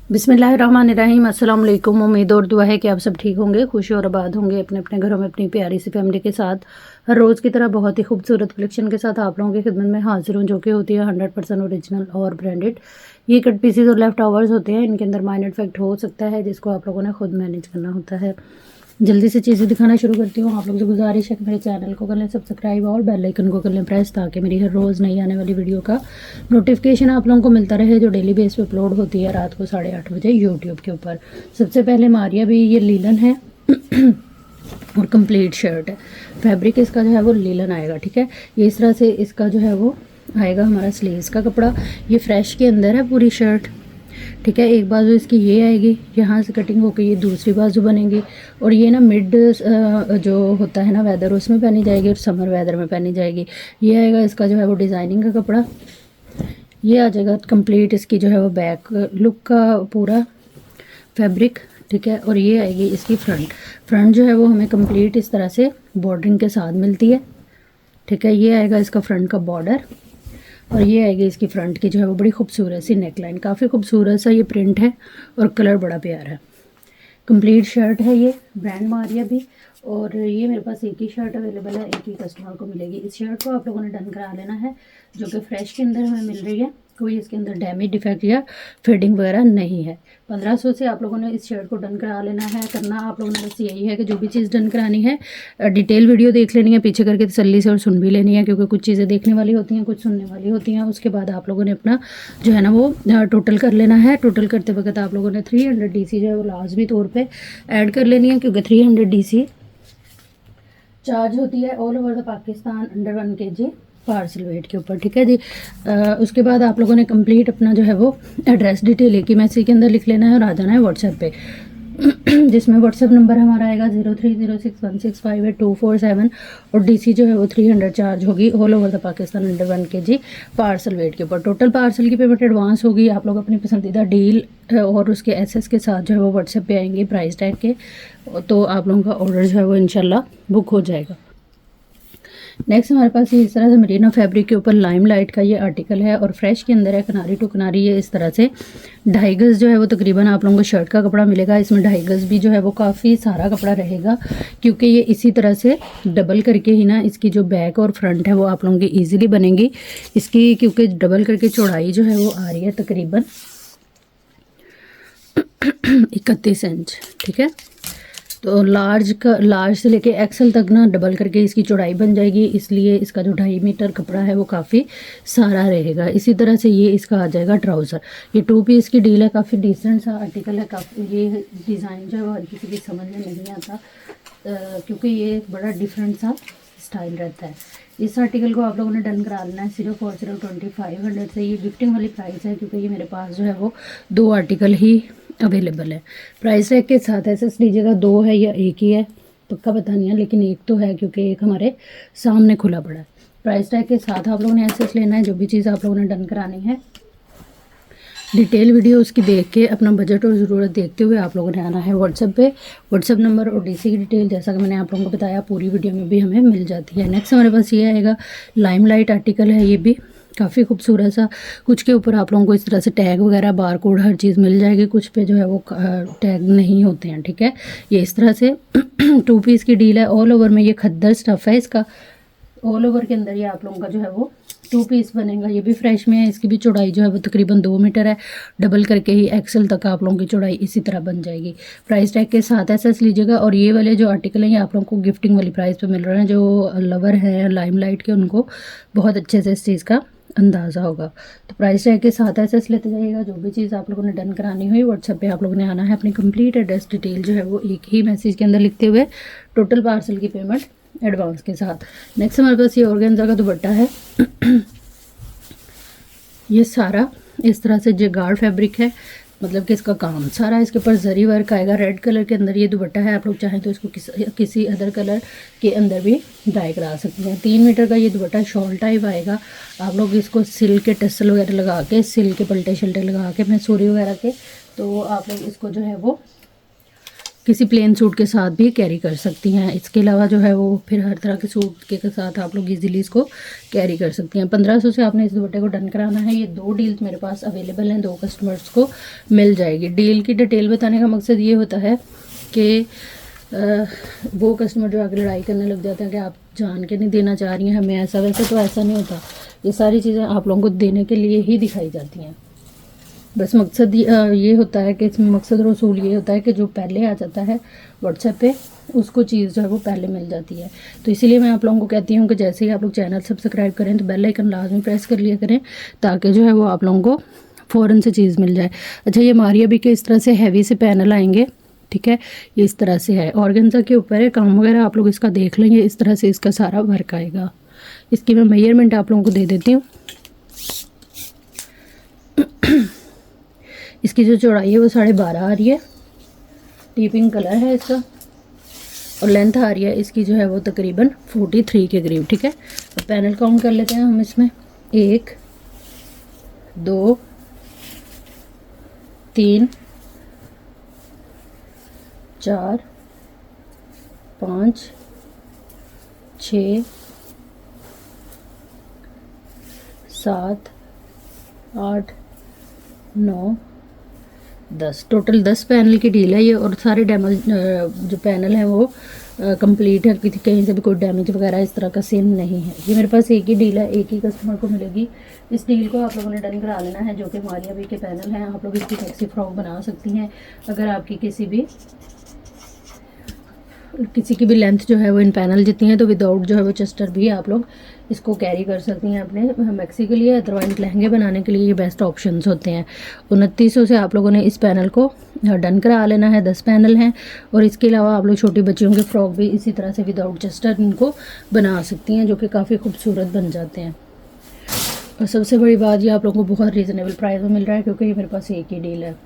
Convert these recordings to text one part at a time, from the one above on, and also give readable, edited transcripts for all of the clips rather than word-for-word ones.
बिस्मिल्लाहिर्रहमानिर्रहीम। अस्सलाम वालेकुम। उम्मीद और दुआ है कि आप सब ठीक होंगे, खुश और आबाद होंगे अपने अपने घरों में अपनी प्यारी सी फैमिली के साथ। हर रोज़ की तरह बहुत ही खूबसूरत कलेक्शन के साथ आप लोगों की खिदमत में हाजिर हूँ, जो कि होती है 100% ओरिजिनल और ब्रांडेड। ये कट पीसीज और लेफ्ट ओवर्स होते हैं, इनके अंदर माइनर इफेक्ट हो सकता है, जिसको आप लोगों ने खुद मैनेज करना होता है। जल्दी से चीज़ें दिखाना शुरू करती हूँ। आप लोग से गुजारिश है कि मेरे चैनल को कर लें सब्सक्राइब और बेल आइकन को कर लें प्रेस, ताकि मेरी हर रोज़ नई आने वाली वीडियो का नोटिफिकेशन आप लोगों को मिलता रहे, जो डेली बेस पे अपलोड होती है रात को 8:30 बजे यूट्यूब के ऊपर। सबसे पहले मारिया भी ये लीलन है और कंप्लीट शर्ट है। फैब्रिक इसका जो है वो लीलन आएगा, ठीक है। ये इस तरह से इसका जो है वो आएगा हमारा स्लीव्स का कपड़ा। ये फ्रेश के अंदर है पूरी शर्ट, ठीक है। एक बाजू इसकी ये आएगी, यहाँ से कटिंग होकर ये दूसरी बाजू बनेगी, और ये ना मिड जो होता है ना वेदर, उसमें पहनी जाएगी और समर वेदर में पहनी जाएगी। ये आएगा इसका जो है वो डिज़ाइनिंग का कपड़ा। ये आ जाएगा कंप्लीट इसकी जो है वो बैक लुक का पूरा फैब्रिक, ठीक है। और ये आएगी इसकी फ्रंट जो है वो हमें कंप्लीट इस तरह से बॉर्डरिंग के साथ मिलती है, ठीक है। ये आएगा इसका फ्रंट का बॉर्डर, और ये आएगी इसकी फ्रंट की जो है वो बड़ी खूबसूरत सी नेकलाइन। काफ़ी खूबसूरत सा ये प्रिंट है और कलर बड़ा प्यारा है। कंप्लीट शर्ट है ये, ब्रांड मारिया भी। और ये मेरे पास एक ही शर्ट अवेलेबल है, एक ही कस्टमर को मिलेगी। इस शर्ट को आप लोगों ने डन करा लेना है, जो कि फ्रेश के अंदर हमें मिल रही है। कोई इसके अंदर डैमेज डिफेक्ट या फेडिंग वगैरह नहीं है। 1500 से आप लोगों ने इस शर्ट को डन करा लेना है। करना आप लोगों ने बस यही है कि जो भी चीज़ डन करानी है डिटेल वीडियो देख लेनी है पीछे करके तसल्ली से, और सुन भी लेनी है, क्योंकि कुछ चीज़ें देखने वाली होती हैं, कुछ सुनने वाली होती हैं। उसके बाद आप लोगों ने अपना जो है ना वो टोटल कर लेना है। टोटल करते वक्त आप लोगों ने 300 DC जो है वो लाजमी तौर पर ऐड कर लेनी है, क्योंकि 300 DC चार्ज होती है all over the Pakistan under 1 kg parcel weight के ऊपर, ठीक है जी। उसके बाद आप लोगों ने कंप्लीट अपना जो है वो एड्रेस डिटेल एक ही मैसेज के अंदर लिख लेना है और आ जाना है व्हाट्सएप पे, जिसमें व्हाट्सएप नंबर हमारा आएगा 0306165824 और DC जो है वो 300 चार्ज होगी all over the Pakistan under 1 kg parcel weight के ऊपर। टोटल पार्सल की पेमेंट एडवांस होगी। आप लोग अपनी पसंदीदा डील और उसके एसएस के साथ जो है वो व्हाट्सएप पे आएंगे प्राइस टैग के, तो आप लोगों का ऑर्डर जो है वो इंशाल्लाह बुक हो जाएगा। नेक्स्ट हमारे पास ये इस तरह से मरीना फैब्रिक के ऊपर लाइम लाइट का ये आर्टिकल है, और फ्रेश के अंदर है किनारी टू किनारी। ये इस तरह से 2.5 गज जो है वो तकरीबन आप लोगों को शर्ट का कपड़ा मिलेगा। इसमें 2.5 गज भी जो है वो काफ़ी सारा कपड़ा रहेगा, क्योंकि ये इसी तरह से डबल करके ही ना इसकी जो बैक और फ्रंट है वो आप लोगों की ईजिली बनेंगी इसकी, क्योंकि डबल करके चौड़ाई जो है वो आ रही है तकरीबन 31 इंच, ठीक है। तो लार्ज से लेके एक्सल तक ना डबल करके इसकी चौड़ाई बन जाएगी, इसलिए इसका जो 2.5 मीटर कपड़ा है वो काफ़ी सारा रहेगा। इसी तरह से ये इसका आ जाएगा ट्राउज़र। ये 2 पीस की डील है, काफ़ी डिसेंट सा आर्टिकल है। काफ़ी ये डिज़ाइन जो है वो हर किसी की समझ में नहीं आता, क्योंकि ये बड़ा डिफरेंट सा स्टाइल रहता है। इस आर्टिकल को आप लोगों ने डन करा लेना है सिर्फ और सिर्फ 2500 से। ये गिफ्टिंग वाली प्राइस है, क्योंकि ये मेरे पास जो है वो 2 आर्टिकल ही अवेलेबल है। प्राइस टैग के साथ एसएस लीजिएगा, 2 है या एक ही है पक्का पता नहीं है, लेकिन एक तो है, क्योंकि एक हमारे सामने खुला पड़ा है। प्राइस टैग के साथ आप लोगों ने एसएस लेना है। जो भी चीज़ आप लोगों ने डन करानी है डिटेल वीडियो उसकी देख के अपना बजट और ज़रूरत देखते हुए आप लोगों ने आना है व्हाट्सएप पे। व्हाट्सएप नंबर और DC की डिटेल जैसा कि मैंने आप लोगों को बताया पूरी वीडियो में भी हमें मिल जाती है। नेक्स्ट हमारे पास ये आएगा लाइम लाइट आर्टिकल है। ये भी काफ़ी खूबसूरत सा, कुछ के ऊपर आप लोगों को इस तरह से टैग वगैरह बार कोड हर चीज़ मिल जाएगी, कुछ पे जो है वो टैग नहीं होते हैं, ठीक है। ये इस तरह से 2 पीस की डील है। ऑल ओवर में ये खद्दर स्टफ़ है इसका, ऑल ओवर के अंदर ये आप लोगों का जो है वो 2 पीस बनेगा। ये भी फ्रेश में है। इसकी भी चौड़ाई जो है वो तकरीबन 2 मीटर है। डबल करके ही एक्सल तक आप लोगों की चौड़ाई इसी तरह बन जाएगी। प्राइस टैग के साथ एसएस लीजिएगा। और ये वाले जो आर्टिकल हैं ये आप लोगों को गिफ्टिंग वाली प्राइस पे मिल रहे हैं। जो लवर हैं लाइम लाइट के, उनको बहुत अच्छे से इस चीज़ का अंदाज़ा होगा। तो प्राइस टैग के साथ एसएस लेते जाइएगा। जो भी चीज़ आप लोगों ने डन करानी हुई व्हाट्सएप पे आप लोगों ने आना है। अपनी कंप्लीट एड्रेस डिटेल जो है वो एक ही मैसेज के अंदर लिखते हुए टोटल पार्सल की पेमेंट एडवांस के साथ। नेक्स्ट हमारे पास ये ऑर्गेन्जा का दुपट्टा है। ये सारा इस तरह से जगाड़ फैब्रिक है, मतलब कि इसका काम सारा इसके ऊपर जरी वर्क आएगा। रेड कलर के अंदर ये दुपट्टा है। आप लोग चाहें तो इसको किसी अदर कलर के अंदर भी डाई करा सकते हैं। 3 मीटर का ये दुपट्टा शॉल टाइप आएगा। आप लोग इसको सिल के टसल वगैरह लगा के, सिल के पलटे शल्टे लगा के, मैसूरी वगैरह के, तो आप लोग इसको जो है वो किसी प्लेन सूट के साथ भी कैरी कर सकती हैं। इसके अलावा जो है वो फिर हर तरह के सूट के साथ आप लोग इजीली इसको कैरी कर सकती हैं। 1500 से आपने इस दुपट्टे को डन कराना है। ये 2 डील्स मेरे पास अवेलेबल हैं, 2 कस्टमर्स को मिल जाएगी। डील की डिटेल बताने का मकसद ये होता है कि वो कस्टमर जो आगे लड़ाई करने लग जाते हैं कि आप जान के नहीं देना चाह रही हैं हमें ऐसा, वैसे तो ऐसा नहीं होता। ये सारी चीज़ें आप लोगों को देने के लिए ही दिखाई जाती हैं। बस मकसद ये होता है कि इसमें मकसद और उसूल ये होता है कि जो पहले आ जाता है व्हाट्सएप पे उसको चीज़ जो है वो पहले मिल जाती है। तो इसीलिए मैं आप लोगों को कहती हूँ कि जैसे ही आप लोग चैनल सब्सक्राइब करें तो बेल आइकन लाजमी प्रेस कर लिया करें, ताकि जो है वो आप लोगों को फ़ौरन से चीज़ मिल जाए। अच्छा, ये मारिया भी के इस तरह से हैवी से पैनल आएंगे, ठीक है। ये इस तरह से है, ऑर्गेन्जा के ऊपर है। काम वगैरह आप लोग इसका देख लेंगे, इस तरह से इसका सारा वर्क आएगा। इसकी मैं मेजरमेंट आप लोगों को दे देती हूँ। इसकी जो चौड़ाई है वो 12.5 आ रही है, टीपिंग कलर है इसका, और लेंथ आ रही है इसकी जो है वो तकरीबन 43 के करीब, ठीक है। अब पैनल काउंट कर लेते हैं हम इसमें। 1 2 3 4 5 6 7 8 9 10, टोटल 10 पैनल की डील है ये। और सारे डैमेज जो पैनल हैं वो कंप्लीट है, किसी कहीं से भी कोई डैमेज वगैरह इस तरह का सेम नहीं है। ये मेरे पास एक ही डील है, एक ही कस्टमर को मिलेगी। इस डील को आप लोगों ने डन करा लेना है, जो कि मारिया भी के पैनल हैं। आप लोग इसकी टैक्सी फ्रॉक बना सकती हैं। अगर आपकी किसी की भी लेंथ जो है वो इन पैनल जितनी है तो विदाउट जो है वो चेस्टर भी आप लोग इसको कैरी कर सकती हैं अपने मैक्सी के लिए। अदरवाइज लहंगे बनाने के लिए ये बेस्ट ऑप्शंस होते हैं। 2900 से आप लोगों ने इस पैनल को डन करा लेना है। 10 पैनल हैं। और इसके अलावा आप लोग छोटी बच्चियों के फ्रॉक भी इसी तरह से विदाउट चेस्टर इनको बना सकती हैं, जो कि काफ़ी खूबसूरत बन जाते हैं। और सबसे बड़ी बात ये आप लोगों को बहुत रीज़नेबल प्राइस में मिल रहा है, क्योंकि ये मेरे पास एक ही डील है।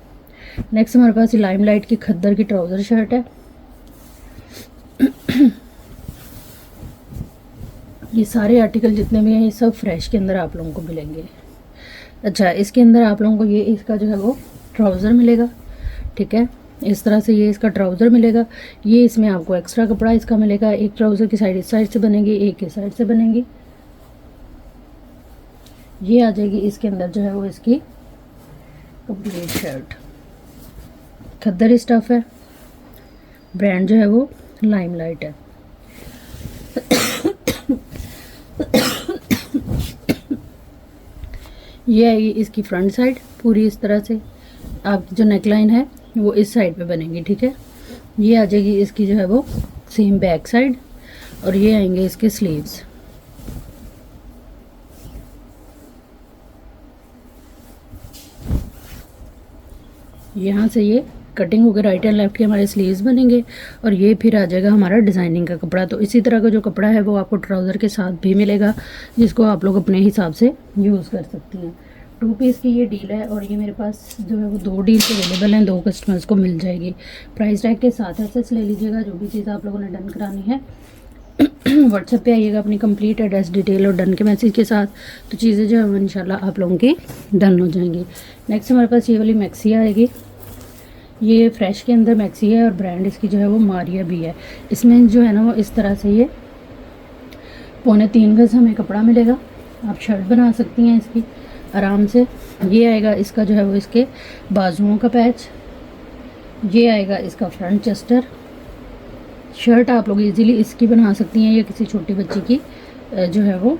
नेक्स्ट हमारे पास लाइम लाइट की खद्दर की ट्राउज़र शर्ट है। ये सारे आर्टिकल जितने भी हैं ये सब फ्रेश के अंदर आप लोगों को मिलेंगे। अच्छा, इसके अंदर आप लोगों को ये इसका जो है वो ट्राउज़र मिलेगा, ठीक है। इस तरह से ये इसका ट्राउज़र मिलेगा। ये इसमें आपको एक्स्ट्रा कपड़ा इसका मिलेगा। एक ट्राउज़र की साइड इस साइड से बनेगी, एक इस साइड से बनेगी। ये आ जाएगी इसके अंदर जो है वो इसकी कंप्लीट शर्ट। खद्दर स्टफ़ है, ब्रांड जो है वो लाइम लाइट है। ये आएगी इसकी फ्रंट साइड पूरी इस तरह से। आपकी जो नेकलाइन है वो इस साइड पे बनेगी, ठीक है। ये आ जाएगी इसकी जो है वो सेम बैक साइड, और ये आएंगे इसके स्लीव्स। यहाँ से ये कटिंग होकर राइट एंड लेफ्ट के हमारे स्लीव्स बनेंगे, और ये फिर आ जाएगा हमारा डिज़ाइनिंग का कपड़ा। तो इसी तरह का जो कपड़ा है वो आपको ट्राउज़र के साथ भी मिलेगा, जिसको आप लोग अपने हिसाब से यूज़ कर सकती हैं। 2 पीस की ये डील है, और ये मेरे पास जो है वो 2 डील्स अवेलेबल हैं, 2 कस्टमर्स को मिल जाएगी। प्राइस टैग के साथ एसेस ले लीजिएगा। जो भी चीज़ आप लोगों ने डन करानी है व्हाट्सएप पे आइएगा अपनी कंप्लीट एड्रेस डिटेल और डन के मैसेज के साथ, तो चीज़ें जो है इंशाल्लाह आप लोगों की डन हो जाएंगी। नेक्स्ट हमारे पास ये वाली मैक्सी आएगी। ये फ्रेश के अंदर मैक्सी है, और ब्रांड इसकी जो है वो मारिया भी है। इसमें जो है ना वो इस तरह से ये 3.25 गज हमें कपड़ा मिलेगा। आप शर्ट बना सकती हैं इसकी आराम से। ये आएगा इसका जो है वो इसके बाजुओं का पैच। ये आएगा इसका फ्रंट चेस्टर। शर्ट आप लोग इजीली इसकी बना सकती हैं, या किसी छोटी बच्ची की जो है वो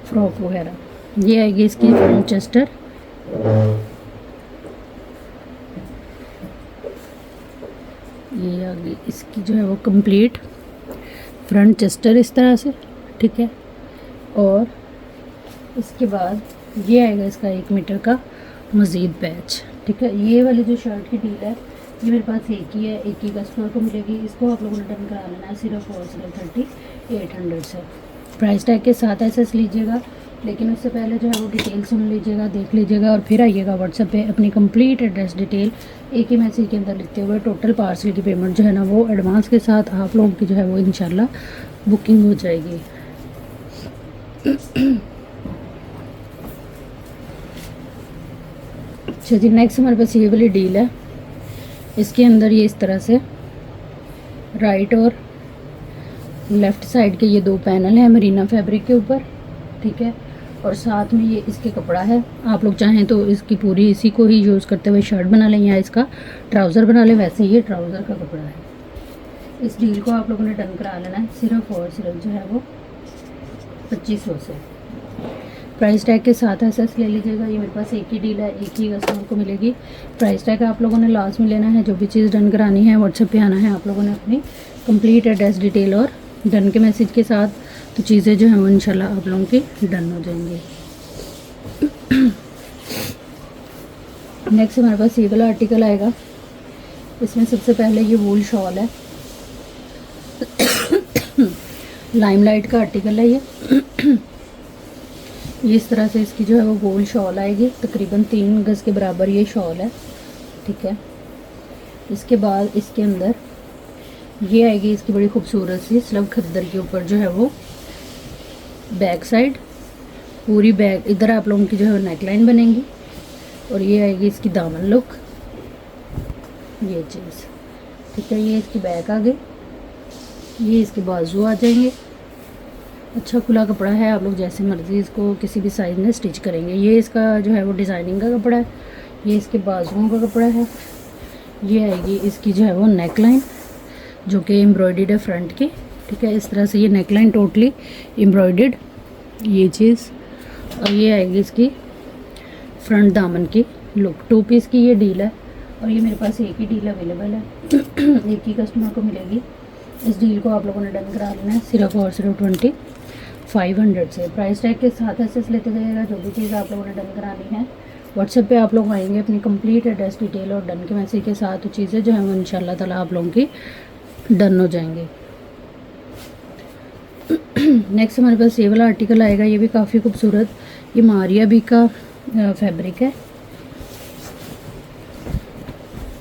फ्रॉक वगैरह। ये आएगी इसकी फ्रंट चेस्टर। ये आ गई इसकी जो है वो कंप्लीट फ्रंट चेस्टर इस तरह से, ठीक है। और इसके बाद ये आएगा इसका 1 मीटर का मज़ीद पैच, ठीक है। ये वाली जो शर्ट की डील है ये मेरे पास एक ही है, एक ही कस्टमर को मिलेगी। इसको आप लोगों ने डन करा लेना है सिर्फ और सिर्फ 3800 से। प्राइस टैग के साथ एसेस लीजिएगा, लेकिन उससे पहले जो है वो डिटेल सुन लीजिएगा, देख लीजिएगा, और फिर आइएगा व्हाट्सएप पे अपनी कंप्लीट एड्रेस डिटेल एक ही मैसेज के अंदर लिखते हुए। टोटल पार्सल की पेमेंट जो है ना वो एडवांस के साथ आप लोगों की जो है वो इंशाल्लाह बुकिंग हो जाएगी। अच्छा जी, नेक्स्ट हमारे पास ये वाली डील है। इसके अंदर ये इस तरह से राइट और लेफ़्ट साइड के ये 2 पैनल हैं मरीना फैब्रिक के ऊपर, ठीक है। और साथ में ये इसके कपड़ा है। आप लोग चाहें तो इसकी पूरी इसी को ही यूज़ करते हुए शर्ट बना लें या इसका ट्राउज़र बना लें, वैसे ये ट्राउज़र का कपड़ा है। इस डील को आप लोगों ने डन करा लेना है सिर्फ और सिर्फ जो है वो 2500 से। प्राइस टैग के साथ एसेस ले लीजिएगा। ये मेरे पास एक ही डील है, एक ही कस्टमर को मिलेगी। प्राइस टैग आप लोगों ने लास्ट में लेना है। जो भी चीज़ डन करानी है व्हाट्सएप पे आना है आप लोगों ने अपनी कंप्लीट एड्रेस डिटेल और डन के मैसेज के साथ, तो चीज़ें जो हैं वो इंशाल्लाह आप लोगों की डन हो जाएंगी। नेक्स्ट हमारे पास ये वाला आर्टिकल आएगा। इसमें सबसे पहले ये वूल शॉल है, लाइमलाइट का आर्टिकल है ये। इस तरह से इसकी जो है वो वूल शॉल आएगी, तकरीबन 3 गज़ के बराबर ये शॉल है, ठीक है। इसके बाद इसके अंदर ये आएगी इसकी बड़ी खूबसूरत सी स्लब खद्दर के ऊपर जो है वो बैक साइड, पूरी बैक इधर आप लोगों की जो है नेक लाइन बनेगी। और ये आएगी इसकी दामन लुक, ये चीज़, ठीक है। ये इसकी बैक आ गई, ये इसके बाजू आ जाएंगे। अच्छा खुला कपड़ा है, आप लोग जैसे मर्ज़ी इसको किसी भी साइज़ में स्टिच करेंगे। ये इसका जो है वो डिज़ाइनिंग का कपड़ा है, ये इसके बाजुओं का कपड़ा है। ये आएगी इसकी जो है वो नेक लाइन जो कि एम्ब्रॉयडर्ड है फ्रंट की, ठीक है। इस तरह से ये नेक लाइन टोटली एम्ब्रॉयडर्ड, ये चीज़। और ये आएगी इसकी फ्रंट दामन की लुक। 2 पीस की ये डील है और ये मेरे पास एक ही डील अवेलेबल है, एक ही कस्टमर को मिलेगी। इस डील को आप लोगों ने डन करा लेना है सिर्फ और सिर्फ 2500 से। प्राइस टैग के साथ एसेस लेते जाइएगा। जो भी चीज़ आप लोगों ने डन करानी है व्हाट्सएप पे आप लोग आएंगे अपनी कंप्लीट एड्रेस डिटेल और डन के मैसेज के साथ, तो चीज़ें जो हैं वो इंशाल्लाह ताला आप लोगों की डन हो जाएंगे। नेक्स्ट हमारे पास ये वाला आर्टिकल आएगा। ये भी काफ़ी खूबसूरत, ये मारिया बी का फैब्रिक है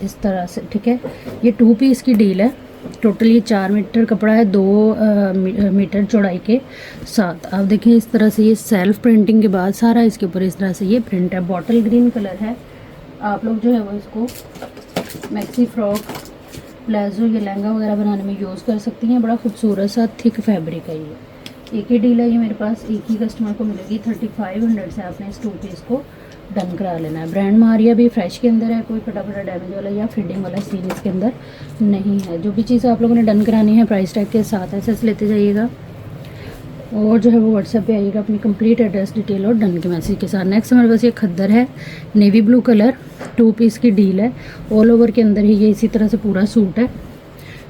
इस तरह से, ठीक है। ये 2 पीस की डील है। टोटल ये 4 मीटर कपड़ा है, 2 मीटर चौड़ाई के साथ। आप देखें इस तरह से ये सेल्फ प्रिंटिंग के बाद सारा इसके ऊपर इस तरह से ये प्रिंट है। बॉटल ग्रीन कलर है। आप लोग जो है वो इसको मैक्सी फ्रॉक, प्लाजो या लहंगा वगैरह बनाने में यूज़ कर सकती हैं। बड़ा खूबसूरत सा थिक फैब्रिक है ये। एक ही डील है ये मेरे पास, एक ही कस्टमर को मिलेगी। 3500 से आपने इस 2 पीस को डन करा लेना है। ब्रांड मारिया भी फ्रेश के अंदर है, कोई फटाफट डैमेज वाला या फीडिंग वाला सीन इसके अंदर नहीं है। जो भी चीज़ आप लोगों ने डन करानी है प्राइस टैग के साथ एसेस लेते जाइएगा और जो है वो व्हाट्सएप पे आइएगा अपनी कंप्लीट एड्रेस डिटेल और डन के मैसेज के साथ। नेक्स्ट हमारे पास ये खद्दर है, नेवी ब्लू कलर, 2 पीस की डील है। ऑल ओवर के अंदर ही ये इसी तरह से पूरा सूट है।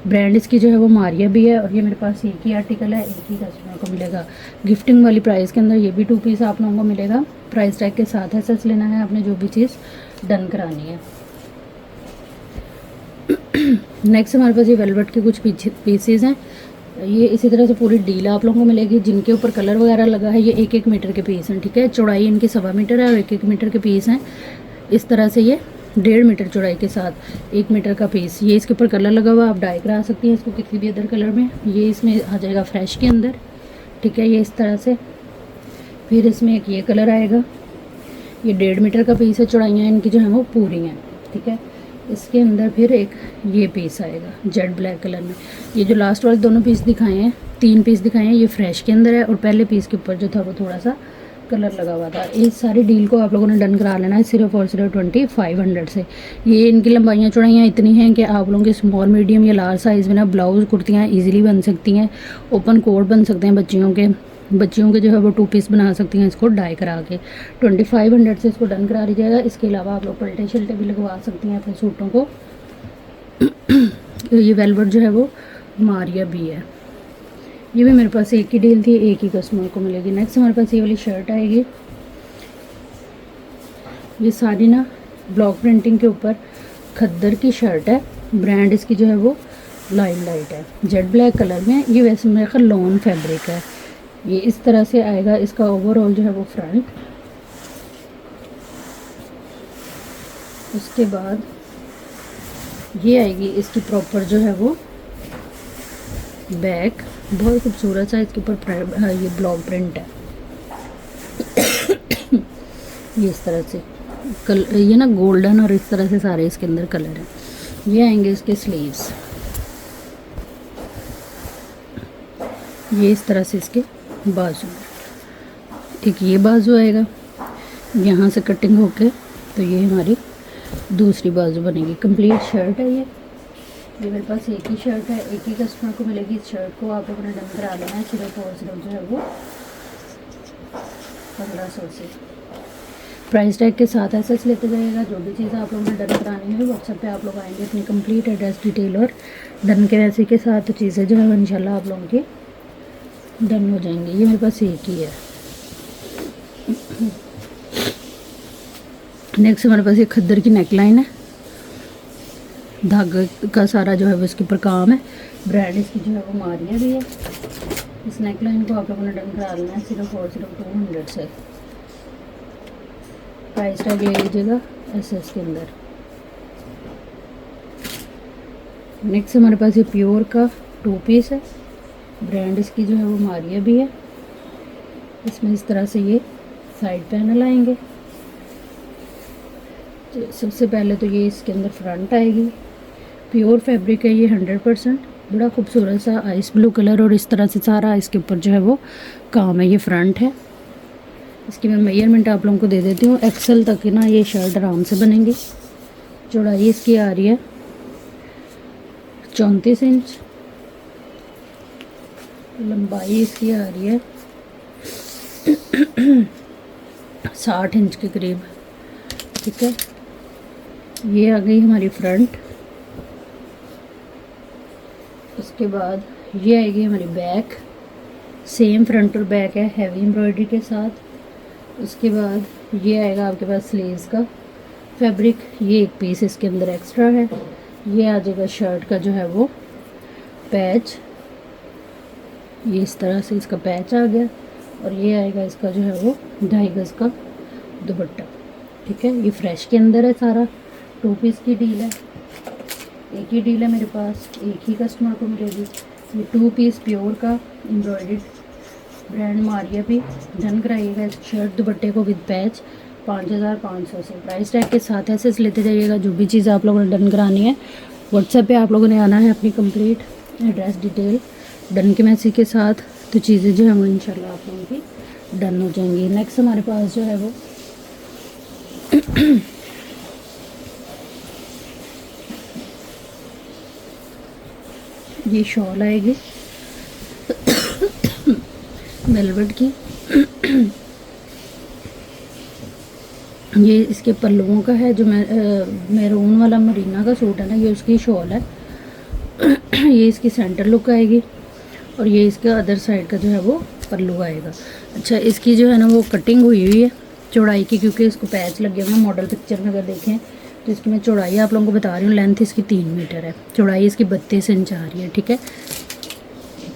ब्रांड इसकी जो है वो मारिया भी है और ये मेरे पास एक ही आर्टिकल है, एक ही कस्टमर को मिलेगा। गिफ्टिंग वाली प्राइस के अंदर ये भी 2 पीस आप लोगों को मिलेगा। प्राइस टैग के साथ एसेस लेना है आपने जो भी चीज़ डन करानी है। नेक्स्ट हमारे पास ये वेलवेट के कुछ पीसेज हैं। ये इसी तरह से पूरी डील आप लोगों को मिलेगी जिनके ऊपर कलर वगैरह लगा है। ये 1-1 मीटर के पीस हैं, ठीक है। चौड़ाई इनकी 1.25 मीटर है और 1-1 मीटर के पीस हैं। इस तरह से ये 1.5 मीटर चौड़ाई के साथ 1 मीटर का पीस। ये इसके ऊपर कलर लगा हुआ, आप डाई करा सकती हैं इसको किसी भी अदर कलर में। ये इसमें आ जाएगा फ्रेश के अंदर, ठीक है। ये इस तरह से, फिर इसमें एक ये कलर आएगा। ये 1.5 मीटर का पीस है, चौड़ाइयाँ इनकी जो है वो पूरी हैं, ठीक है। इसके अंदर फिर एक ये पीस आएगा जेड ब्लैक कलर में। ये जो लास्ट वाले 2 पीस दिखाए हैं, 3 पीस दिखाए हैं, ये फ्रेश के अंदर है और पहले पीस के ऊपर जो था वो थोड़ा सा कलर लगा हुआ था। इस सारी डील को आप लोगों ने डन करा लेना है सिर्फ और सिर्फ 2500 से। ये इनकी लंबाइयाँ चौड़ाइयाँ इतनी हैं कि आप लोगों के स्मॉल, मीडियम या लार्ज साइज़ में ना ब्लाउज़ कुर्तियाँ इजीली बन सकती हैं। ओपन कोट बन सकते हैं बच्चियों के जो है वो 2 पीस बना सकती हैं इसको डाई करा के। 2500 से इसको डन करा लीजिएगा। इसके अलावा आप लोग पलटे शल्टे भी लगवा सकती हैं अपने सूटों को। ये वेलवेट जो है वो मारिया भी है। ये भी मेरे पास एक ही डील थी, एक ही कस्टमर को मिलेगी। नेक्स्ट हमारे पास ये वाली शर्ट आएगी। ये सारी ना ब्लॉक प्रिंटिंग के ऊपर खद्दर की शर्ट है। ब्रांड इसकी जो है वो लाइमलाइट है, जेड ब्लैक कलर में। ये वैसे मेरे ख्याल लॉन फैब्रिक है। ये इस तरह से आएगा इसका ओवरऑल जो है वो फ्रंट। उसके बाद ये आएगी इसकी प्रॉपर जो है वो बैक। बहुत खूबसूरत सा इसके ऊपर ये ब्लॉक प्रिंट है। ये इस तरह से ये ना गोल्डन और इस तरह से सारे इसके अंदर कलर हैं। ये आएंगे इसके स्लीव्स, ये इस तरह से इसके बाजू, एक ये बाजू आएगा यहाँ से कटिंग होके, तो ये हमारी दूसरी बाजू बनेगी। कंप्लीट शर्ट है ये मेरे पास एक ही शर्ट है, एक ही कस्टमर को मिलेगी। इस शर्ट को आप लोगों ने डन करा लेना है सिर्फ और सिर्फ जो है वो 1500 से। प्राइस टैग के साथ ऐसे लेते जाइएगा। जो भी चीज़ आप लोगों ने डन करानी है व्हाट्सएप पे आप लोग आएंगे अपनी कंप्लीट एड्रेस डिटेल और डन के वैसे के साथ चीज़ें जो है इंशाल्लाह आप लोगों की डन हो जाएंगी। ये मेरे पास एक ही है। नेक्स्ट हमारे पास ये खद्दर की नेकलाइन है, धागे का सारा जो है वो इसके ऊपर काम है। ब्रांड इसकी जो है वो मारिया भी है। इस नेकलाइन को आप लोगों ने डन करा लेना है सिर्फ और सिर्फ 200 से। प्राइस टैग ले लीजिएगा SS के अंदर। नेक्स्ट हमारे पास ये प्योर का 2 पीस है, ब्रांड इसकी जो है वो मारिया भी है। इसमें इस तरह से ये साइड पैनल आएंगे। तो सबसे पहले तो ये इसके अंदर फ्रंट आएगी, प्योर फैब्रिक है ये 100%, बड़ा खूबसूरत सा आइस ब्लू कलर और इस तरह से सारा इसके ऊपर जो है वो काम है। ये फ्रंट है। इसकी मैं मेजरमेंट आप लोगों को दे देती हूँ। एक्सल तक ना ये शर्ट आराम से बनेगी। चौड़ाई इसकी आ रही है 34 इंच, लंबाई इसकी आ रही है 60 इंच के करीब। ठीक है, ये आ गई हमारी फ्रंट। उसके बाद ये आएगी हमारी बैक, सेम फ्रंट और बैक है हैवी एम्ब्रॉयडरी के साथ। उसके बाद ये आएगा आपके पास स्लीव्स का फैब्रिक, ये एक पीस इसके अंदर एक्स्ट्रा है। ये आ जाएगा शर्ट का जो है वो पैच, ये इस तरह से इसका पैच आ गया। और ये आएगा इसका जो है वो 2.5 गज का दुपट्टा। ठीक है, ये फ्रेश के अंदर है सारा। 2 पीस की डील है, एक ही डील है मेरे पास, एक ही कस्टमर को मिलेगी। ये 2 पीस प्योर का एम्ब्रॉयडर्ड, ब्रांड मारिया भी। डन कराइएगा इस शर्ट दुपट्टे को विद पैच 5500 से। प्राइस टैग के साथ ऐसे लेते जाइएगा। जो भी चीज़ आप लोगों ने डन करानी है व्हाट्सएप पे आप लोगों ने आना है अपनी कंप्लीट एड्रेस डिटेल डन के मैसेज के साथ, तो चीज़ें जो है वो इंशाल्लाह आप लोगों की डन हो जाएंगी। नेक्स्ट हमारे पास जो है वो ये शॉल आएगी वेलवेट की। ये इसके पल्लुओं का है, जो मैरून वाला मरीना का सूट है ना, ये उसकी शॉल है। ये इसकी सेंटर लुक आएगी और ये इसका अदर साइड का जो है वो पल्लू आएगा। अच्छा, इसकी जो है ना वो कटिंग हुई हुई है चौड़ाई की, क्योंकि इसको पैच लगे हुए हैं। मॉडल पिक्चर में अगर देखें तो इसकी मैं चौड़ाई आप लोगों को बता रही हूँ। लेंथ इसकी 3 मीटर है, चौड़ाई इसकी 32 इंच आ रही है। ठीक है,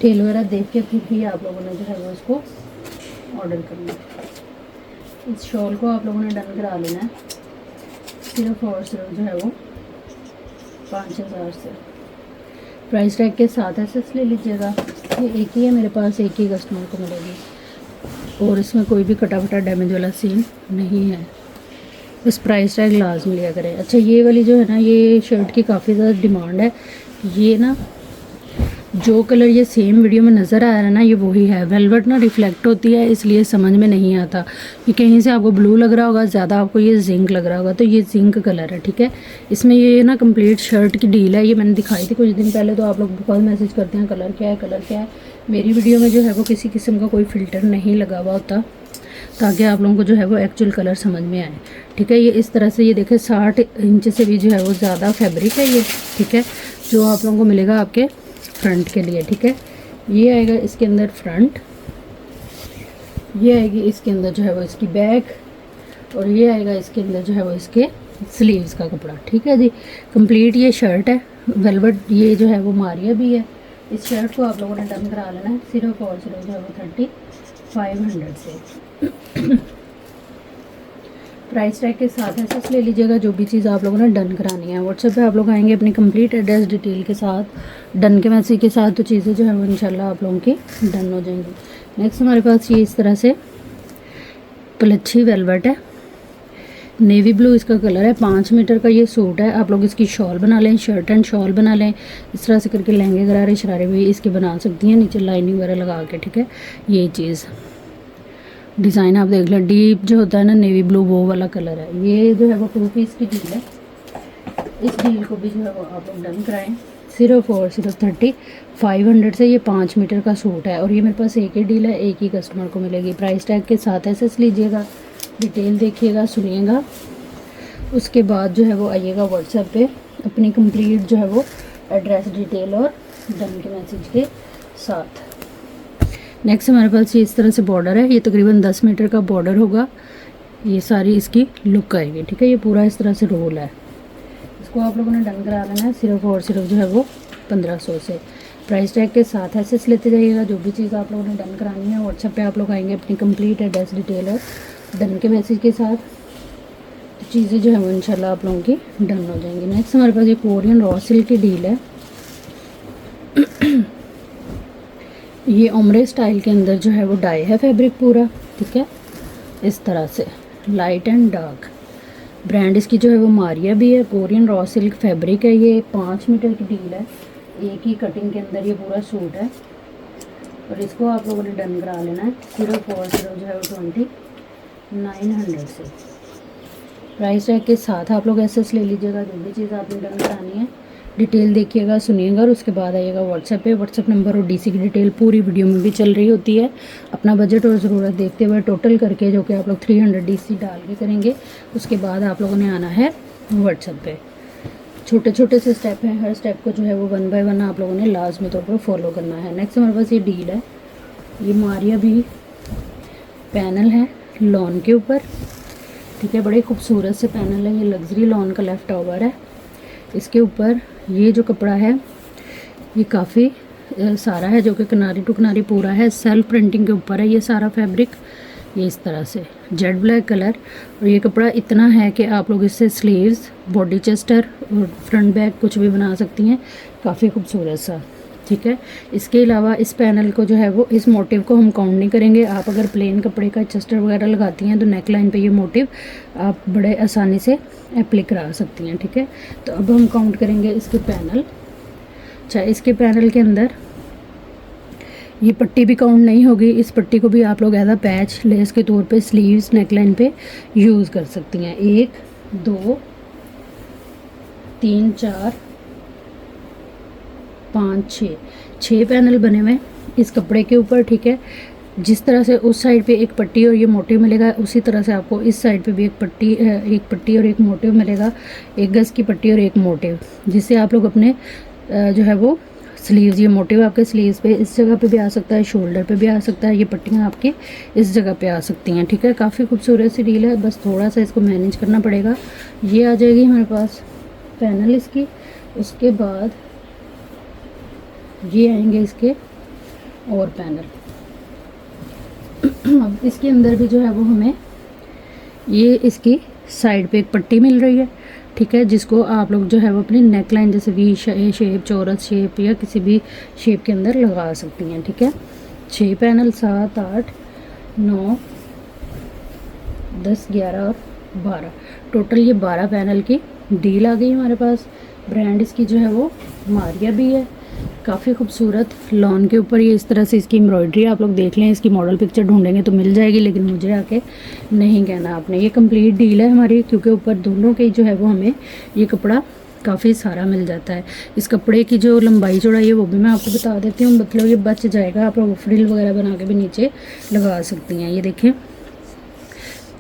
टेल वगैरह देख के फिर भी आप लोगों ने जो है वो इसको ऑर्डर करना है। इस शॉल को आप लोगों ने डन करा लेना है सिर्फ और सिर्फ जो है वो 5000 से। प्राइस टैग के साथ ऐसे ले लीजिएगा। ये एक ही है मेरे पास, एक ही कस्टमर को मिलेगी और इसमें कोई भी कटा फटा डैमेज वाला सीन नहीं है। बस प्राइस टैग लाजमी लिया करें। अच्छा, ये वाली जो है ना, ये शर्ट की काफ़ी ज़्यादा डिमांड है। ये ना जो कलर ये सेम वीडियो में नज़र आ रहा है ना, ये वही है। वेलवेट ना रिफ्लेक्ट होती है, इसलिए समझ में नहीं आता। ये कहीं से आपको ब्लू लग रहा होगा, ज़्यादा आपको ये जिंक लग रहा होगा, तो ये जिंक कलर है। ठीक है, इसमें ये ना कंप्लीट शर्ट की डील है। ये मैंने दिखाई थी कुछ दिन पहले, तो आप लोग बहुत मैसेज करते हैं कलर क्या है, कलर क्या है। मेरी वीडियो में जो है वो किसी किस्म का कोई फ़िल्टर नहीं लगा हुआ होता, ताकि आप लोगों को जो है वो एक्चुअल कलर समझ में आए। ठीक है, ये इस तरह से, ये देखें 60 इंच से भी जो है वो ज़्यादा फैब्रिक है ये। ठीक है, जो आप लोगों को मिलेगा आपके फ्रंट के लिए। ठीक है, ये आएगा इसके अंदर फ्रंट, ये आएगी इसके अंदर जो है वो इसकी बैक, और ये आएगा इसके अंदर जो है वो इसके स्लीव्स का कपड़ा। ठीक है जी, कंप्लीट ये शर्ट है वेलवेट। ये जो है वो मारिया भी है। इस शर्ट को आप लोगों ने डन करा लेना है सिर्फ और सिर्फ जो है वो 3500 से। प्राइस टैग के साथ ऐसे ले लीजिएगा। जो भी चीज़ आप लोगों ने डन करानी है व्हाट्सएप पे आप लोग आएंगे अपनी कंप्लीट एड्रेस डिटेल के साथ डन के मैसेज के साथ, तो चीज़ें जो है वो इंशाल्लाह आप लोगों की डन हो जाएंगी। नेक्स्ट हमारे पास ये इस तरह से पलच्छी वेलवेट है। नेवी ब्लू इसका कलर है। 5 मीटर का ये सूट है। आप लोग इसकी शॉल बना लें, शर्ट एंड शॉल बना लें। इस तरह से करके लहंगे गरारे शरारे भी इसके बना सकती हैं, नीचे लाइनिंग वगैरह लगा के। ठीक है, ये चीज़ डिज़ाइन आप देख लें। डीप जो होता है ना नेवी ब्लू, वो वाला कलर है। ये जो है वो 2 पीस की डील है। इस डील को भी जो है वो आप लोग डन कराएँ सिर्फ और सिर्फ 3500 से। ये 5 मीटर का सूट है और ये मेरे पास एक ही डील है, एक ही कस्टमर को मिलेगी। प्राइस टैग के साथ एसएस लीजिएगा, डिटेल देखिएगा, सुनिएगा। उसके बाद जो है वो आइएगा व्हाट्सएप पे अपनी कंप्लीट जो है वो एड्रेस डिटेल और डन के मैसेज के साथ। नेक्स्ट हमारे पास ये इस तरह से बॉर्डर है। ये तकरीबन 10 मीटर का बॉर्डर होगा। ये सारी इसकी लुक आएगी। ठीक है, ये पूरा इस तरह से रोल है। इसको आप लोगों ने डन करा लेना है सिर्फ और सिर्फ जो है वो 1500 से। प्राइस टैग के साथ एसएस लेते जाइएगा। जो भी चीज़ आप लोगों ने डन करानी है व्हाट्सएप पे आप लोग आएंगे अपनी कंप्लीट एड्रेस डिटेल और डन के मैसेज के साथ, तो चीज़ें जो है वो इंशाल्लाह आप लोगों की डन हो जाएंगी। नेक्स्ट हमारे पास ये कोरियन रॉ सिल्क की डील है। ये ओमरे स्टाइल के अंदर जो है वो डाई है फैब्रिक पूरा। ठीक है, इस तरह से लाइट एंड डार्क। ब्रांड इसकी जो है वो मारिया भी है। कोरियन रॉ सिल्क फैब्रिक है। ये 5 मीटर की डील है। एक ही कटिंग के अंदर ये पूरा सूट है और इसको आप लोगों ने डन करा लेना है सिर्फ और सिर्फ जो है वो 2900 से। प्राइस टैग के साथ आप लोग एसएस ले लीजिएगा। जो भी चीज़ आपने डन करानी है डिटेल देखिएगा, सुनिएगा और उसके बाद आइएगा व्हाट्सएप पे। व्हाट्सएप नंबर और डीसी की डिटेल पूरी वीडियो में भी चल रही होती है। अपना बजट और ज़रूरत देखते हुए टोटल करके जो कि आप लोग 300 डीसी डाल के करेंगे, उसके बाद आप लोगों ने आना है व्हाट्सएप पे। छोटे छोटे से स्टेप हैं, हर स्टेप को जो है वो 1 बाय 1 आप लोगों ने लाजमी तौर पर फॉलो करना है। नेक्स्ट हमारे पास ये डील है। ये मारिया भी पैनल है लॉन के ऊपर। ठीक है, बड़े खूबसूरत से पैनल है। ये लग्जरी लॉन का लेफ्ट ओवर है। इसके ऊपर ये जो कपड़ा है ये काफ़ी सारा है, जो कि किनारी टू किनारी पूरा है। सेल्फ प्रिंटिंग के ऊपर है ये सारा फैब्रिक। ये इस तरह से जेड ब्लैक कलर। और ये कपड़ा इतना है कि आप लोग इससे स्लीव्स, बॉडी चेस्टर और फ्रंट बैक कुछ भी बना सकती हैं। काफ़ी खूबसूरत सा। ठीक है, इसके अलावा इस पैनल को जो है वो, इस मोटिव को हम काउंट नहीं करेंगे। आप अगर प्लेन कपड़े का चेस्टर वगैरह लगाती हैं तो नेक लाइन पे ये मोटिव आप बड़े आसानी से एप्लाई करा सकती हैं। ठीक है, तो अब हम काउंट करेंगे इसके पैनल। अच्छा, इसके पैनल के अंदर ये पट्टी भी काउंट नहीं होगी। इस पट्टी को भी आप लोग एज अ पैच लेस के तौर पे स्लीव्स, नेकलाइन पे यूज़ कर सकती हैं। 1 2 3 4 5 6 पैनल बने हुए इस कपड़े के ऊपर। ठीक है, जिस तरह से उस साइड पे एक पट्टी और ये मोटिव मिलेगा, उसी तरह से आपको इस साइड पे भी एक पट्टी और एक मोटिव मिलेगा। 1 गज की पट्टी और एक मोटिव, जिससे आप लोग अपने जो है वो स्लीव्स, ये मोटिव आपके स्लीव्स पे इस जगह पे भी आ सकता है, शोल्डर पे भी आ सकता है। ये पट्टियाँ आपकी इस जगह पे आ सकती हैं। ठीक है, काफ़ी खूबसूरत सी डील है। बस थोड़ा सा इसको मैनेज करना पड़ेगा। ये आ जाएगी हमारे पास पैनल इसकी। उसके बाद ये आएंगे इसके और पैनल। अब इसके अंदर भी जो है वो हमें ये इसकी साइड पे एक पट्टी मिल रही है। ठीक है, जिसको आप लोग जो है वो अपनी नेक लाइन जैसे वी शेप, चौरस शेप या किसी भी शेप के अंदर लगा सकती हैं। ठीक है, 6 पैनल 7 8 9 10 11 और 12, टोटल ये 12 पैनल की डील आ गई हमारे पास। ब्रांड इसकी जो है वो मारिया भी है। काफ़ी खूबसूरत लॉन के ऊपर ये इस तरह से इसकी एम्ब्रॉयडरी आप लोग देख लें। इसकी मॉडल पिक्चर ढूंढेंगे तो मिल जाएगी, लेकिन मुझे आके नहीं कहना आपने। ये कंप्लीट डील है हमारी, क्योंकि ऊपर दोनों के जो है वो हमें ये कपड़ा काफ़ी सारा मिल जाता है। इस कपड़े की जो लंबाई चौड़ाई है वो भी मैं आपको बता देती हूँ, मतलब ये बच जाएगा। आप लोग फ्रिल वगैरह बना के भी नीचे लगा सकती हैं। ये देखें,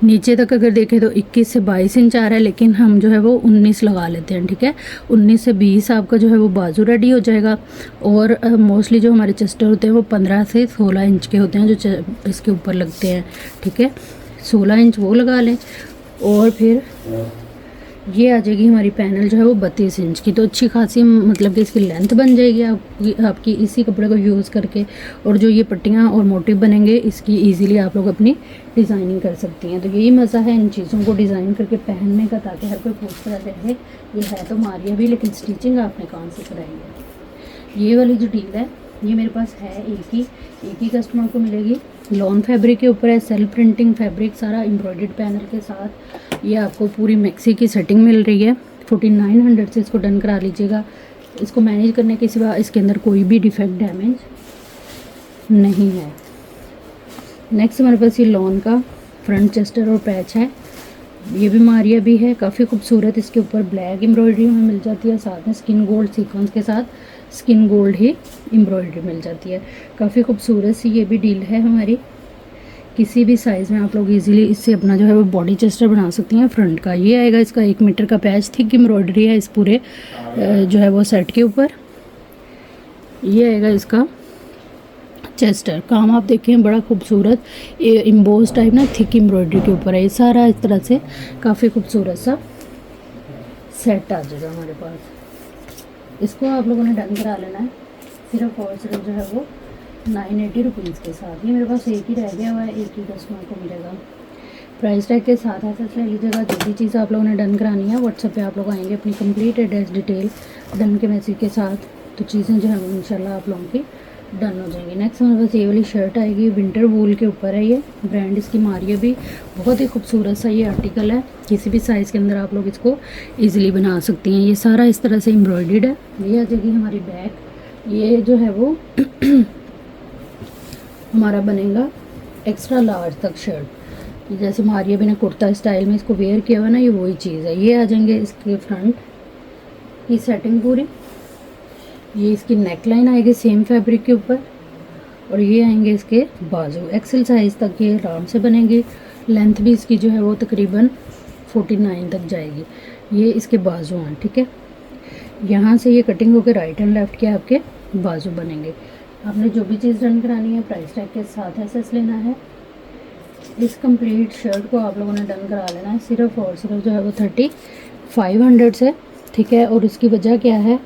नीचे तक अगर देखें तो 21 से 22 इंच आ रहा है, लेकिन हम जो है वो 19 लगा लेते हैं। ठीक है, 19 से 20 आपका जो है वो बाजू रेडी हो जाएगा। और मोस्टली जो हमारे चेस्टर होते हैं वो 15 से 16 इंच के होते हैं जो इसके ऊपर लगते हैं। ठीक है, 16 इंच वो लगा लें। और फिर ये आ जाएगी हमारी पैनल जो है वो 32 इंच की। तो अच्छी खासी मतलब कि इसकी लेंथ बन जाएगी आपकी इसी कपड़े को यूज़ करके। और जो ये पट्टियाँ और मोटिव बनेंगे इसकी इजीली आप लोग अपनी डिज़ाइनिंग कर सकती हैं। तो यही मज़ा है इन चीज़ों को डिज़ाइन करके पहनने का, ताकि हर कोई पूछता रहे ये है तो मारिया भी, लेकिन स्टिचिंग आपने कहाँ से कराई है। ये वाली जो डील है ये मेरे पास है एक ही कस्टमर को मिलेगी। लॉन फैब्रिक के ऊपर है, सेल्फ प्रिंटिंग फैब्रिक, सारा एम्ब्रॉयडर्ड पैनल के साथ ये आपको पूरी मैक्सी की सेटिंग मिल रही है। 4900 से इसको डन करा लीजिएगा। इसको मैनेज करने के सिवा इसके अंदर कोई भी डिफेक्ट डैमेज नहीं है। नेक्स्ट हमारे पास ये लॉन का फ्रंट चेस्टर और पैच है, ये भी मारिया भी है, काफ़ी खूबसूरत। इसके ऊपर ब्लैक एम्ब्रॉयडरी हमें मिल जाती है, साथ में स्किन गोल्ड सीक्वेंस के साथ स्किन गोल्ड ही एम्ब्रॉयडरी मिल जाती है। काफ़ी खूबसूरत सी ये भी डील है हमारी। किसी भी साइज़ में आप लोग इजीली इससे अपना जो है वो बॉडी चेस्टर बना सकती हैं। फ्रंट का ये आएगा, इसका 1 मीटर का पैच थिक एम्ब्रॉयडरी है इस पूरे जो है वो सेट के ऊपर। ये आएगा इसका चेस्टर, काम आप देखें बड़ा खूबसूरत इम्बोज टाइप ना थिक एम्ब्रॉयडरी के ऊपर है। ये सारा इस तरह से काफ़ी खूबसूरत सा सेट आ जाएगा हमारे पास। इसको आप लोगों ने डन करा लेना है सिर्फ और सिर्फ जो है वो 980 रुपीज़ के साथ। ये मेरे पास एक ही रह गया हुआ है, एक ही कस्टमर को मिलेगा। प्राइस टैग के साथ ऐसा ले लीजिएगा। जो भी चीज़ आप लोगों ने डन करानी है व्हाट्सएप पे आप लोग आएंगे अपनी कंप्लीट एड्रेस डिटेल डन के मैसेज के साथ, तो चीज़ें जो है वो इंशाल्लाह आप लोगों की डन हो जाएंगी। नेक्स्ट हमारे पास ये वाली शर्ट आएगी, विंटर वूल के ऊपर है ये, ब्रांड इसकी मारिया भी। बहुत ही खूबसूरत सा ये आर्टिकल है, किसी भी साइज़ के अंदर आप लोग इसको ईजिली बना सकती हैं। ये सारा इस तरह से एम्ब्रॉयडर्ड है। ये आ जाएगी हमारी बैक। ये जो है वो हमारा बनेगा एक्स्ट्रा लार्ज तक शर्ट, जैसे मारिया भी ने कुर्ता स्टाइल में इसको वेयर किया हुआ ना, ये वही चीज़ है। ये आ जाएंगे इसके फ्रंट की सेटिंग पूरी। ये इसकी नेक लाइन आएगी सेम फैब्रिक के ऊपर, और ये आएंगे इसके बाजू। एक्सेल साइज़ तक ये आराम से बनेगी। लेंथ भी इसकी जो है वो तकरीबन 49 तक जाएगी। ये इसके बाजू हैं, ठीक है। यहाँ से ये कटिंग होकर राइट एंड लेफ्ट के आपके बाजू बनेंगे। आपने जो भी चीज़ डन करानी है प्राइस टैग के साथ एसेस लेना है। इस कंप्लीट शर्ट को आप लोगों ने डन करा लेना है सिर्फ और सिर्फ जो है वो 3500 से, ठीक है। और इसकी वजह क्या है,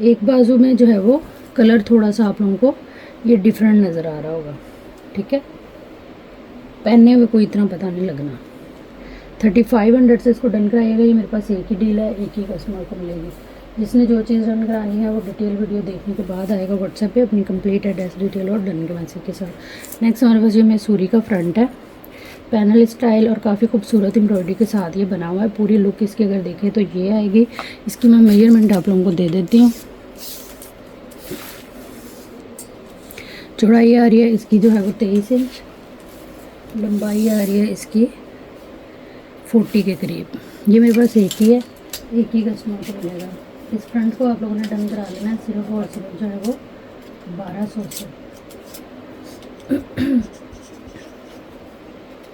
एक बाजू में जो है वो कलर थोड़ा सा आप लोगों को ये डिफरेंट नज़र आ रहा होगा, ठीक है। पहनने में कोई इतना पता नहीं लगना। 3500 से इसको डन कराइएगा। ये मेरे पास एक ही डील है, एक ही कस्टमर को मिलेगी। जिसने जो चीज़ डन करानी है वो डिटेल वीडियो देखने के बाद आएगा व्हाट्सएप पे अपनी कंप्लीट एड्रेस डिटेल और डन के मैसेज के साथ। नेक्स्ट हमारे पास ये मैसूरी का फ्रंट है, पैनल स्टाइल और काफ़ी खूबसूरत एम्ब्रॉयडरी के साथ ये बना हुआ है। पूरी लुक इसकी अगर देखें तो ये आएगी। इसकी मैं मेजरमेंट आप लोगों को दे देती हूँ। चौड़ाई आ रही है इसकी जो है वो 23 इंच, लंबाई आ रही है इसकी 40 के करीब। ये मेरे पास एक ही है, एक ही कस्टमर को मिलेगा। इस फ्रंट को आप लोगों ने डन करा लेना है सिर्फ और सिर्फ जो है वो 1200 से।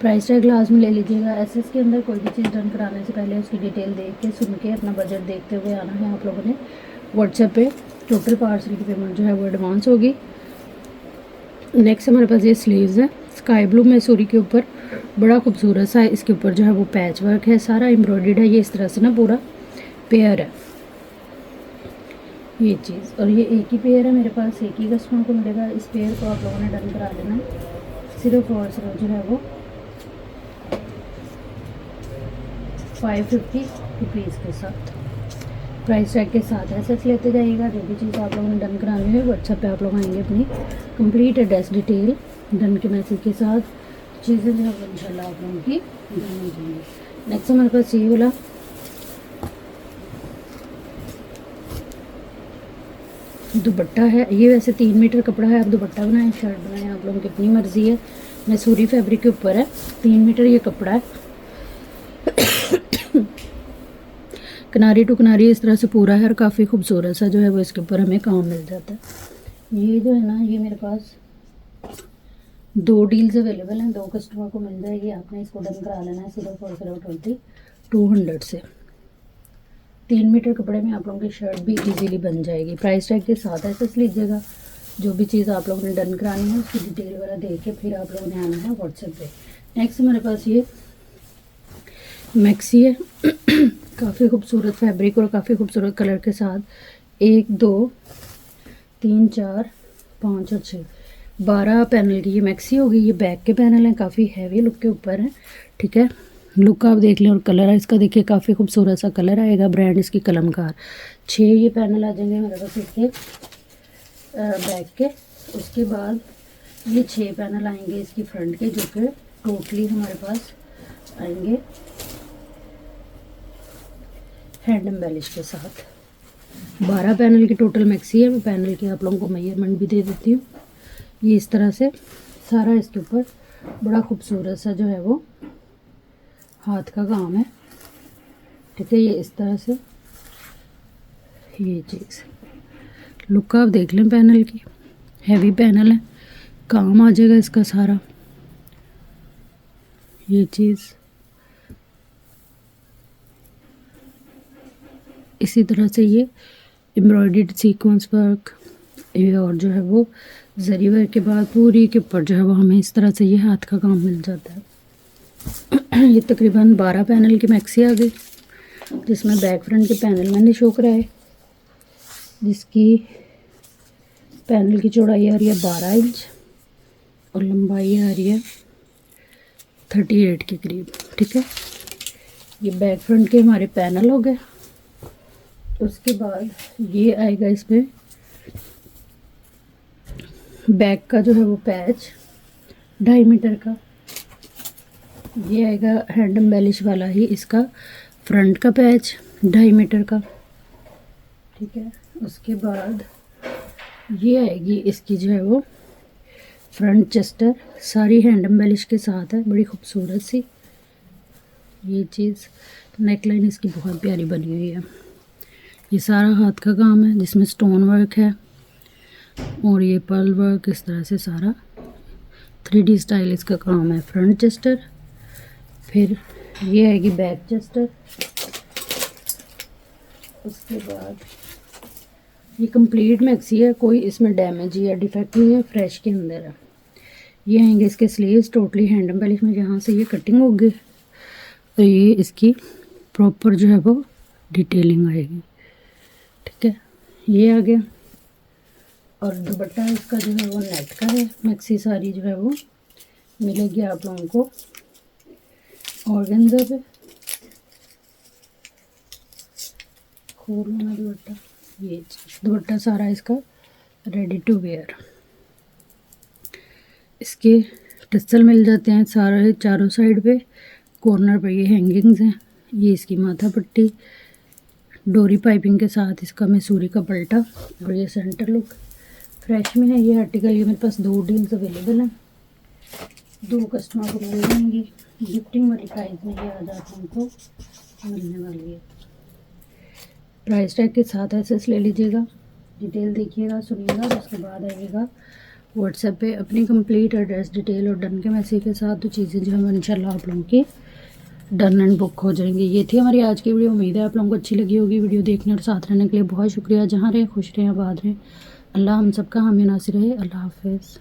प्राइस टैग लास्ट में ले लीजिएगा। एसएस के अंदर कोई भी चीज़ डन कराने से पहले उसकी डिटेल देख के सुन के अपना बजट देखते हुए आना है आप लोगों ने व्हाट्सएप पे। टोटल पार्सल की पेमेंट जो है वो एडवांस होगी। नेक्स्ट हमारे पास ये स्लीव्स है, स्काई ब्लू मैसूरी के ऊपर, बड़ा खूबसूरत सा है। इसके ऊपर जो है वो पैच वर्क है, सारा एम्ब्रॉयडर्ड है। ये इस तरह से ना पूरा पेयर है ये चीज़, और ये एक ही पेयर है मेरे पास, एक ही कस्टमर को मिलेगा। इस पेयर को आप लोगों ने डन करा लेना सिर्फ और सिर्फ जो है वो 550 रुपीज़ के साथ। प्राइस टैग के साथ ऐसे लेते जाइएगा। जो भी चीज़ आप लोगों ने डन करानी है व्हाट्सएप पे आप लोग आएंगे अपनी कंप्लीट एड्रेस डिटेल डन के मैसेज के साथ, चीज़ें जो है इंशाल्लाह आप लोगों की डन हो जाएंगी। नेक्स्ट हमारे पास ये वाला दुपट्टा है। ये वैसे 3 मीटर कपड़ा है, आप दुपट्टा बनाएं शर्ट बनाएं आप लोगों की अपनी मर्ज़ी है। मैसूरी फैब्रिक के ऊपर है, 3 मीटर ये कपड़ा है। किनारी टू किनारी इस तरह से पूरा है और काफ़ी खूबसूरत सा जो है वो इसके ऊपर हमें काम मिल जाता है। ये जो है ना, ये मेरे पास 2 डील्स अवेलेबल हैं, 2 कस्टमर को मिल जाएगी। आपने इसको डन करा लेना है सिर्फ और सिर्फ 2200 से। 3 मीटर कपड़े में आप लोगों की शर्ट भी इजीली बन जाएगी। प्राइस टैग के साथ ऐसे लीजिएगा। जो भी चीज़ आप लोगों ने डन करानी है उसकी डिटेल वगैरह देख के फिर आप लोगों ने आना है व्हाट्सएप पे। नेक्स्ट हमारे पास ये मैक्सी है, काफ़ी खूबसूरत फैब्रिक और काफ़ी खूबसूरत कलर के साथ। 1 2 3 4 5 और 6 12 पैनल की ये मैक्सी होगी। ये बैक के पैनल हैं, काफ़ी हैवी लुक के ऊपर है, ठीक है। लुक आप देख लें और कलर है इसका देखिए, काफ़ी खूबसूरत सा कलर आएगा। ब्रांड इसकी कलमकार। 6 ये पैनल आ जाएंगे मेरे पास इसके बैक के। उसके बाद ये 6 पैनल आएंगे इसकी फ्रंट के, जो कि टोटली हमारे पास आएंगे हैंड एम्बेलिश के साथ। 12 पैनल की टोटल मैक्सी है। मैं पैनल की आप लोगों को मेजरमेंट भी दे देती हूँ। ये इस तरह से सारा इसके ऊपर बड़ा खूबसूरत सा जो है वो हाथ का काम है, ठीक है। ये इस तरह से ये चीज़ लुक आप देख लें पैनल की, हैवी पैनल है, काम आ जाएगा इसका सारा। ये चीज़ इसी तरह से ये एम्ब्रॉयडर्ड सीक्वेंस वर्क, ये और जो है वो जरी वर्क के बाद पूरी के ऊपर जो है वो हमें इस तरह से ये हाथ का काम मिल जाता है। ये तकरीबन 12 पैनल की मैक्सी आ गई, जिसमें बैक फ्रंट के पैनल मैंने शो कराए, जिसकी पैनल की चौड़ाई आ रही है 12 इंच और लंबाई आ रही है 38 के करीब, ठीक है। ये बैक फ्रंट के हमारे पैनल हो गए। उसके बाद ये आएगा इसमें बैक का जो है वो पैच 2.5 मीटर का। ये आएगा हैंड एम्बेलिश वाला ही इसका फ्रंट का पैच 2.5 मीटर का, ठीक है। उसके बाद ये आएगी इसकी जो है वो फ्रंट चेस्टर, सारी हैंड एम्बेलिश के साथ है, बड़ी खूबसूरत सी। ये चीज़ नेकलाइन इसकी बहुत प्यारी बनी हुई है। ये सारा हाथ का काम है, जिसमें स्टोन वर्क है और ये पर्ल वर्क, इस तरह से सारा 3D स्टाइल इसका काम है। फ्रंट चेस्टर, फिर ये आएगी बैक चेस्टर। उसके बाद ये कंप्लीट मैक्सी है, कोई इसमें डैमेज या डिफेक्ट नहीं है, फ्रेश के अंदर है। ये आएंगे इसके स्लीव्स टोटली हैंड एम्बेलिश में, जहाँ से ये कटिंग होगी और ये इसकी प्रॉपर जो है वो डिटेलिंग आएगी, ठीक है। ये आ गया। और दुपट्टा इसका जो है वो नेट का है। मैक्सी सारी जो है वो मिलेगी आप लोगों को ऑर्गेन्जा पे। खोल लेना दुपट्टा, ये दुपट्टा सारा इसका रेडी टू वेयर। इसके टसल मिल जाते हैं सारे चारों साइड पे, कॉर्नर पे ये हैंगिंग्स हैं। ये इसकी माथा पट्टी डोरी पाइपिंग के साथ, इसका मैसूरी का पल्टा और ये सेंटर लुक फ्रेश में है। ये आर्टिकल ये मेरे पास 2 डील्स अवेलेबल हैं, 2 कस्टमर को मिल जाएंगी। गिफ्टिंग वाली प्राइस में ये आज आप हमको मिलने वाली है। प्राइस टैग के साथ एसेस ले लीजिएगा, डिटेल देखिएगा, सुनिएगा और उसके बाद आइएगा व्हाट्सएप पे अपनी कंप्लीट एड्रेस डिटेल और डन के मैसेज के साथ। तो चीज़ें जो है इंशाल्लाह आप लोगों की डन एंड बुक हो जाएंगी। ये थी हमारी आज की वीडियो। उम्मीद है आप लोगों को अच्छी लगी होगी। वीडियो देखने और साथ रहने के लिए बहुत शुक्रिया। जहाँ रहें खुश रहें, आबाद रहें। अल्लाह हम सबका हामी नासिर रहे। अल्लाह हाफिज़।